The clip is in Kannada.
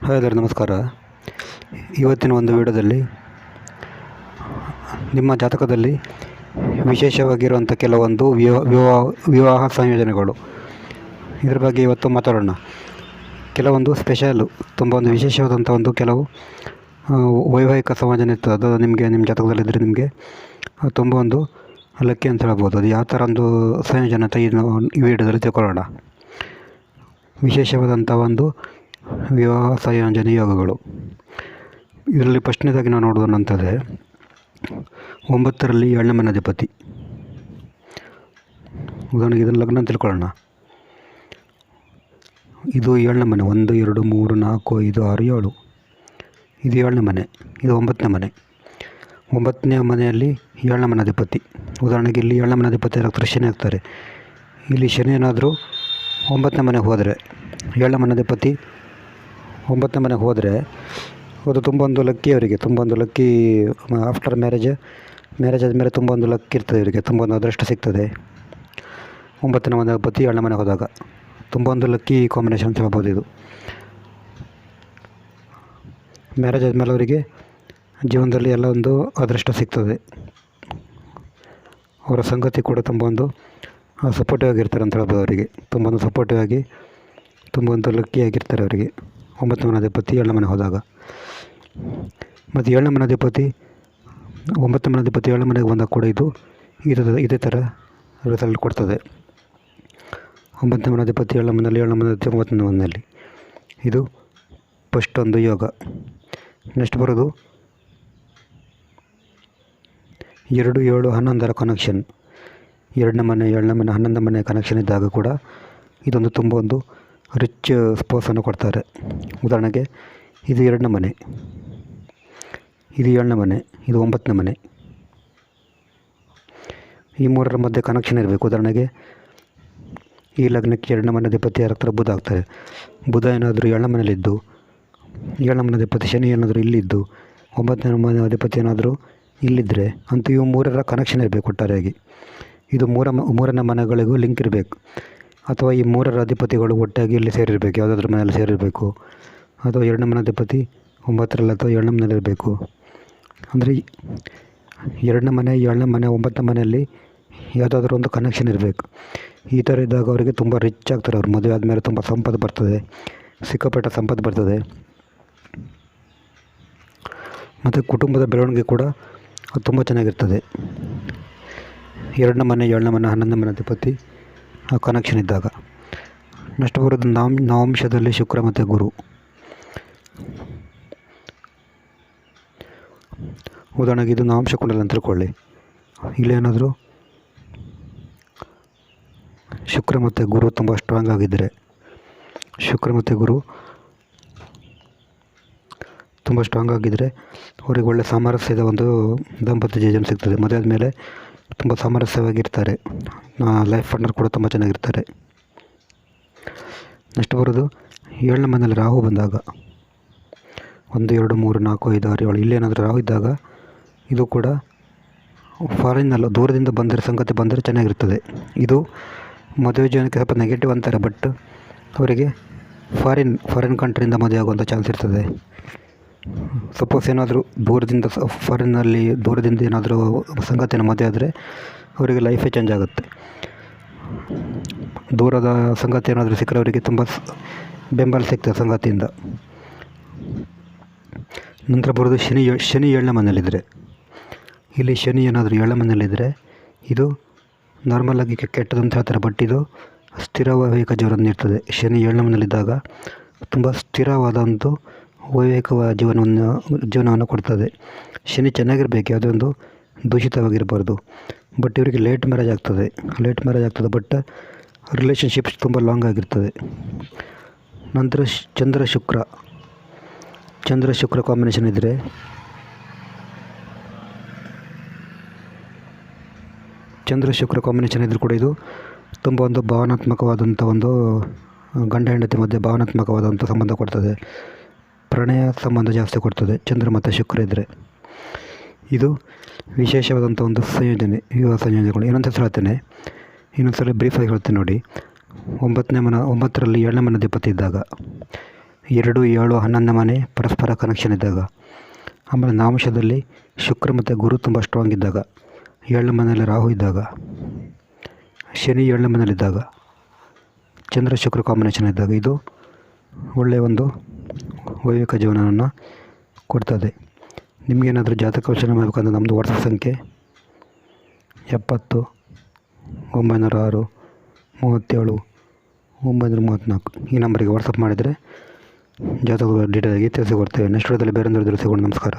ಹಾಯ್ ಎಲ್ಲರಿಗೂ ನಮಸ್ಕಾರ. ಇವತ್ತಿನ ಒಂದು ವಿಡಿಯೋದಲ್ಲಿ ನಿಮ್ಮ ಜಾತಕದಲ್ಲಿ ವಿಶೇಷವಾಗಿರುವಂಥ ಕೆಲವೊಂದು ವಿವಾಹ ಸಂಯೋಜನೆಗಳು ಇದ್ರ ಬಗ್ಗೆ ಇವತ್ತು ಮಾತಾಡೋಣ. ಕೆಲವೊಂದು ಸ್ಪೆಷಲು ತುಂಬ ಒಂದು ವಿಶೇಷವಾದಂಥ ಒಂದು ಕೆಲವು ವೈವಾಹಿಕ ಸಂಯೋಜನೆ ಇರ್ತದೆ. ಅದು ನಿಮಗೆ ನಿಮ್ಮ ಜಾತಕದಲ್ಲಿದ್ದರೆ ನಿಮಗೆ ತುಂಬ ಒಂದು ಲಕ್ಕಿ ಅಂತ ಹೇಳ್ಬೋದು. ಅದು ಯಾವ ಥರ ಒಂದು ಸಂಯೋಜನೆ ಅಂತ ಈ ವಿಡಿಯೋದಲ್ಲಿ ತಿಳ್ಕೊಳ್ಳೋಣ. ವಿಶೇಷವಾದಂಥ ಒಂದು ವಿವಾಹ ಸಂಯೋಜನೆ ಯೋಗಗಳು. ಇದರಲ್ಲಿ ಫಸ್ಟ್ನೇದಾಗಿ ನಾವು ನೋಡೋದಂಥದ್ದೇ 9ರಲ್ಲಿ 7ನೇ ಮನೆ ಅಧಿಪತಿ. ಉದಾಹರಣೆಗೆ ಇದನ್ನು ಲಗ್ನ ಅಂತ ತಿಳ್ಕೊಳ್ಳೋಣ. ಇದು 7ನೇ ಮನೆ, 1 2 3 4 5 6 7. ಇದು 7ನೇ ಮನೆ, ಇದು 9ನೇ ಮನೆ. 9ನೇ ಮನೆಯಲ್ಲಿ 7ನೇ ಮನೆ ಅಧಿಪತಿ. ಉದಾಹರಣೆಗೆ ಇಲ್ಲಿ 7ನೇ ಮನೆ ಅಧಿಪತಿ ಆಗ್ತಾರೆ, ಶನಿ ಆಗ್ತಾರೆ. ಇಲ್ಲಿ ಶನಿ ಏನಾದರೂ 9ನೇ ಮನೆಗೆ ಹೋದರೆ, 7ನೇ ಮನೆ ಅಧಿಪತಿ 9ನೇ ಮನೆಗೆ ಹೋದರೆ ಅದು ತುಂಬ ಒಂದು ಲಕ್ಕಿ ಅವರಿಗೆ. ತುಂಬ ಒಂದು ಲಕ್ಕಿ ಆಫ್ಟರ್ ಮ್ಯಾರೇಜ್ ಆದಮೇಲೆ ತುಂಬ ಒಂದು ಲಕ್ಕಿ ಇರ್ತದೆ ಇವರಿಗೆ. ತುಂಬ ಒಂದು ಅದೃಷ್ಟ ಸಿಗ್ತದೆ 9ನೇ ಮನೆ ಅಧಿಪತಿ 7ನೇ ಮನೆಗೆ ಹೋದಾಗ. ತುಂಬ ಒಂದು ಲಕ್ಕಿ ಕಾಂಬಿನೇಷನ್ ಅಂತ ಹೇಳ್ಬೋದು ಇದು. ಮ್ಯಾರೇಜ್ ಆದಮೇಲೆ ಅವರಿಗೆ ಜೀವನದಲ್ಲಿ ಎಲ್ಲ ಒಂದು ಅದೃಷ್ಟ ಸಿಗ್ತದೆ. ಅವರ ಸಂಗತಿ ಕೂಡ ತುಂಬ ಒಂದು ಸಪೋರ್ಟಿವ್ ಆಗಿರ್ತಾರೆ ಅಂತ ಹೇಳ್ಬೋದು ಅವರಿಗೆ. ತುಂಬ ಒಂದು ಸಪೋರ್ಟಿವ್ ಆಗಿ ತುಂಬ ಒಂದು ಲಕ್ಕಿಯಾಗಿರ್ತಾರೆ ಅವರಿಗೆ 9ನೇ ಮನೆ ಅಧಿಪತಿ 7ನೇ ಮನೆ ಹೋದಾಗ. ಮತ್ತು 7ನೇ ಮನೆ ಅಧಿಪತಿ 9ನೇ ಮನೆ ಅಧಿಪತಿ 7ನೇ ಮನೆಗೆ ಬಂದಾಗ ಕೂಡ ಇದೇ ಥರ ರಿಸಲ್ಟ್ ಕೊಡ್ತದೆ. 9ನೇ ಮನೆ ಅಧಿಪತಿ 7ನೇ ಮನೆಯಲ್ಲಿ, 7ನೇ ಮನೆ ಅಧಿಪತಿ 9ನೇ ಮನೆಯಲ್ಲಿ. ಇದು ಫಸ್ಟ್ ಒಂದು ಯೋಗ. ನೆಕ್ಸ್ಟ್ ಬರೋದು 2 7 11ರ ಕನೆಕ್ಷನ್. 2ನೇ ಮನೆ 7ನೇ ಮನೆ 11ನೇ ಮನೆ ಕನೆಕ್ಷನ್ ಇದ್ದಾಗ ಕೂಡ ಇದೊಂದು ತುಂಬ ಒಂದು ರಿಚ್ ಸ್ಪೋಸನ್ನು ಕೊಡ್ತಾರೆ. ಉದಾಹರಣೆಗೆ ಇದು 2ನೇ ಮನೆ, ಇದು 7ನೇ ಮನೆ, ಇದು 9ನೇ ಮನೆ. ಈ ಮೂರರ ಮಧ್ಯೆ ಕನೆಕ್ಷನ್ ಇರಬೇಕು. ಉದಾಹರಣೆಗೆ ಈ ಲಗ್ನಕ್ಕೆ 2ನೇ ಮನೆ ಅಧಿಪತಿ ಯಾರಾಗ್ತಾರೆ, ಬುಧ ಆಗ್ತಾರೆ. ಬುಧ ಏನಾದರೂ 7ನೇ ಮನೆಯಲ್ಲಿದ್ದು, 7ನೇ ಮನೆ ಅಧಿಪತಿ ಶನಿ ಏನಾದರೂ ಇಲ್ಲಿದ್ದು, 9ನೇ ಮನೆ ಅಧಿಪತಿ ಏನಾದರೂ ಇಲ್ಲಿದ್ದರೆ ಅಂತೂ ಇವು ಮೂರರ ಕನೆಕ್ಷನ್ ಇರಬೇಕು ಒಟ್ಟಾರೆಯಾಗಿ. ಇದು ಮೂರನೇ ಮನೆಗಳಿಗೂ ಲಿಂಕ್ ಇರಬೇಕು. ಅಥವಾ ಈ ಮೂರರ ಅಧಿಪತಿಗಳು ಒಟ್ಟಾಗಿ ಇಲ್ಲಿ ಸೇರಿರಬೇಕು, ಯಾವುದಾದ್ರೂ ಮನೆಯಲ್ಲಿ ಸೇರಿರಬೇಕು. ಅಥವಾ 2ನೇ ಮನೆ ಅಧಿಪತಿ 9ರಲ್ಲಿ ಅಥವಾ 7ನೇ ಮನೆಯಲ್ಲಿ ಇರಬೇಕು. ಅಂದರೆ 2ನೇ ಮನೆ 7ನೇ ಮನೆ 9ನೇ ಮನೆಯಲ್ಲಿ ಯಾವುದಾದ್ರೂ ಒಂದು ಕನೆಕ್ಷನ್ ಇರಬೇಕು. ಈ ಥರ ಇದ್ದಾಗ ಅವರಿಗೆ ತುಂಬ ರಿಚ್ ಆಗ್ತಾರೆ. ಅವ್ರು ಮದುವೆ ಆದಮೇಲೆ ತುಂಬ ಸಂಪತ್ತು ಬರ್ತದೆ, ಸಿಕ್ಕಾಪಟ್ಟೆ ಸಂಪತ್ತು ಬರ್ತದೆ. ಮತ್ತು ಕುಟುಂಬದ ಬೆಳವಣಿಗೆ ಕೂಡ ತುಂಬ ಚೆನ್ನಾಗಿರ್ತದೆ. 2ನೇ ಮನೆ 7ನೇ ಮನೆ 11ನೇ ಮನೆ ಅಧಿಪತಿ ಕನೆಕ್ಷನ್ ಇದ್ದಾಗ. ನೆಕ್ಸ್ಟ್ ಬರೋದು ನವಾಂಶದಲ್ಲಿ ಶುಕ್ರ ಮತ್ತು ಗುರು. ಉದಾಹರಣೆಗೆ ಇದು ನವಾಂಶ ಕುಂಡಲಿ ಅಂತ ತಿಳ್ಕೊಳ್ಳಿ. ಇಲ್ಲೇನಾದರೂ ಶುಕ್ರ ಮತ್ತು ಗುರು ತುಂಬ ಸ್ಟ್ರಾಂಗ್ ಆಗಿದ್ದರೆ, ಶುಕ್ರ ಮತ್ತು ಗುರು ತುಂಬ ಸ್ಟ್ರಾಂಗ್ ಆಗಿದ್ದರೆ ಅವರಿಗೆ ಒಳ್ಳೆಯ ಸಾಮರಸ್ಯದ ಒಂದು ದಾಂಪತ್ಯ ಜೀವನ ಸಿಗ್ತದೆ. ಮದುವೆ ಆದಮೇಲೆ ತುಂಬ ಸಾಮರಸ್ಯವಾಗಿರ್ತಾರೆ. ಲೈಫ್ ಪಾರ್ಟ್ನರ್ ಕೂಡ ತುಂಬ ಚೆನ್ನಾಗಿರ್ತಾರೆ. ನೆಕ್ಸ್ಟ್ ಬರೋದು 7ನೇ ಮನೆಯಲ್ಲಿ ರಾಹು ಬಂದಾಗ, 1 2 3 4 5 6 7. ಇಲ್ಲೇನಾದರೂ ರಾಹು ಇದ್ದಾಗ ಇದು ಕೂಡ ಫಾರಿನ್ನಲ್ಲ, ದೂರದಿಂದ ಬಂದರೆ ಸಂಗತಿ ಬಂದರೆ ಚೆನ್ನಾಗಿರ್ತದೆ. ಇದು ಮದುವೆ ಜೀವನಕ್ಕೆ ಸ್ವಲ್ಪ ನೆಗೆಟಿವ್ ಅಂತಾರೆ. ಬಟ್ ಅವರಿಗೆ ಫಾರಿನ್ ಕಂಟ್ರಿಯಿಂದ ಮದುವೆ ಆಗುವಂಥ ಚಾನ್ಸ್ ಇರ್ತದೆ. ಸಪೋಸ್ ಏನಾದರೂ ದೂರದಿಂದ ಏನಾದರೂ ಸಂಗತಿಯನ್ನು ಮದುವೆ ಆದರೆ ಅವರಿಗೆ ಲೈಫೇ ಚೇಂಜ್ ಆಗುತ್ತೆ. ದೂರದ ಸಂಗತಿ ಏನಾದರೂ ಸಿಕ್ಕರೆ ಅವರಿಗೆ ತುಂಬ ಬೆಂಬಲ ಸಿಗ್ತದೆ ಸಂಗತಿಯಿಂದ. ನಂತರ ಬರೋದು ಶನಿ 7ನೇ ಮನೆಯಲ್ಲಿದ್ದರೆ. ಇಲ್ಲಿ ಶನಿ ಏನಾದರೂ 7ನೇ ಮನೆಯಲ್ಲಿದ್ದರೆ ಇದು ನಾರ್ಮಲಾಗಿ ಕೆಟ್ಟದಂತ ಹೇಳ್ತಾರೆ. ಬಟ್ ಇದು ಸ್ಥಿರ ವೈವಾಹಿಕ ಜೀವನ ನೀಡ್ತದೆ. ಶನಿ 7ನೇ ಮನೆಯಲ್ಲಿದ್ದಾಗ ತುಂಬ ಸ್ಥಿರವಾದಂಥ ವೈವಾಹಿಕ ಜೀವನವನ್ನು ಕೊಡ್ತದೆ. ಶನಿ ಚೆನ್ನಾಗಿರಬೇಕು, ಯಾವುದೇ ಒಂದು ದೂಷಿತವಾಗಿರಬಾರ್ದು. ಬಟ್ ಇವರಿಗೆ ಲೇಟ್ ಮ್ಯಾರೇಜ್ ಆಗ್ತದೆ. ಬಟ್ ರಿಲೇಷನ್ಶಿಪ್ಸ್ ತುಂಬ ಲಾಂಗ್ ಆಗಿರ್ತದೆ. ನಂತರ ಚಂದ್ರ ಶುಕ್ರ ಕಾಂಬಿನೇಷನ್ ಇದ್ದರೆ, ಕೂಡ ಇದು ತುಂಬ ಒಂದು ಭಾವನಾತ್ಮಕವಾದಂಥ ಒಂದು ಗಂಡ ಹೆಂಡತಿ ಮಧ್ಯೆ ಭಾವನಾತ್ಮಕವಾದಂಥ ಸಂಬಂಧ ಕೊಡ್ತದೆ. ಪ್ರಣಯ ಸಂಬಂಧ ಜಾಸ್ತಿ ಕೊಡ್ತದೆ ಚಂದ್ರ ಮತ್ತು ಶುಕ್ರ ಇದ್ದರೆ. ಇದು ವಿಶೇಷವಾದಂಥ ಒಂದು ಸಂಯೋಜನೆ, ವಿವಾಹ ಸಂಯೋಜನೆಗಳು. ಏನಂತ ಹೇಳ್ತೇನೆ, ಇನ್ನೊಂದು ಸಲ ಬ್ರೀಫಾಗಿ ಹೇಳ್ತೇನೆ ನೋಡಿ. 9ರಲ್ಲಿ 7ನೇ ಮನೆ ಅಧಿಪತಿ ಇದ್ದಾಗ 2, 7, 11 ಮನೆ ಪರಸ್ಪರ ಕನೆಕ್ಷನ್ ಇದ್ದಾಗ, ಆಮೇಲೆ ನಾಮಶದಲ್ಲಿ ಶುಕ್ರ ಮತ್ತು ಗುರು ತುಂಬ ಸ್ಟ್ರಾಂಗ್ ಇದ್ದಾಗ, 7ನೇ ಮನೆಯಲ್ಲಿ ರಾಹು ಇದ್ದಾಗ, ಶನಿ 7ನೇ ಮನೆಯಲ್ಲಿದ್ದಾಗ, ಚಂದ್ರ ಶುಕ್ರ ಕಾಂಬಿನೇಷನ್ ಇದ್ದಾಗ ಇದು ಒಳ್ಳೆಯ ಒಂದು ವೈವಾಹಿಕ ಜೀವನವನ್ನು ಕೊಡ್ತದೆ. ನಿಮಗೇನಾದರೂ ಜಾತಕ ವಿಶ್ಲೇಷಣೆ ಮಾಡಬೇಕಂದ್ರೆ ನಮ್ಮದು ವಾಟ್ಸಪ್ ಸಂಖ್ಯೆ 70 906 37 934 ಈ ನಂಬರಿಗೆ ವಾಟ್ಸಪ್ ಮಾಡಿದರೆ ಜಾತಕದ ಡೀಟೇಲಾಗಿ ತಿಳಿಸಿಕೊಡ್ತೇವೆ. ನೆಕ್ಸ್ಟ್ ವಿಡಿಯೋದಲ್ಲಿ ಬೇರೊಂದು ಸಿಗೋಣ. ನಮಸ್ಕಾರ.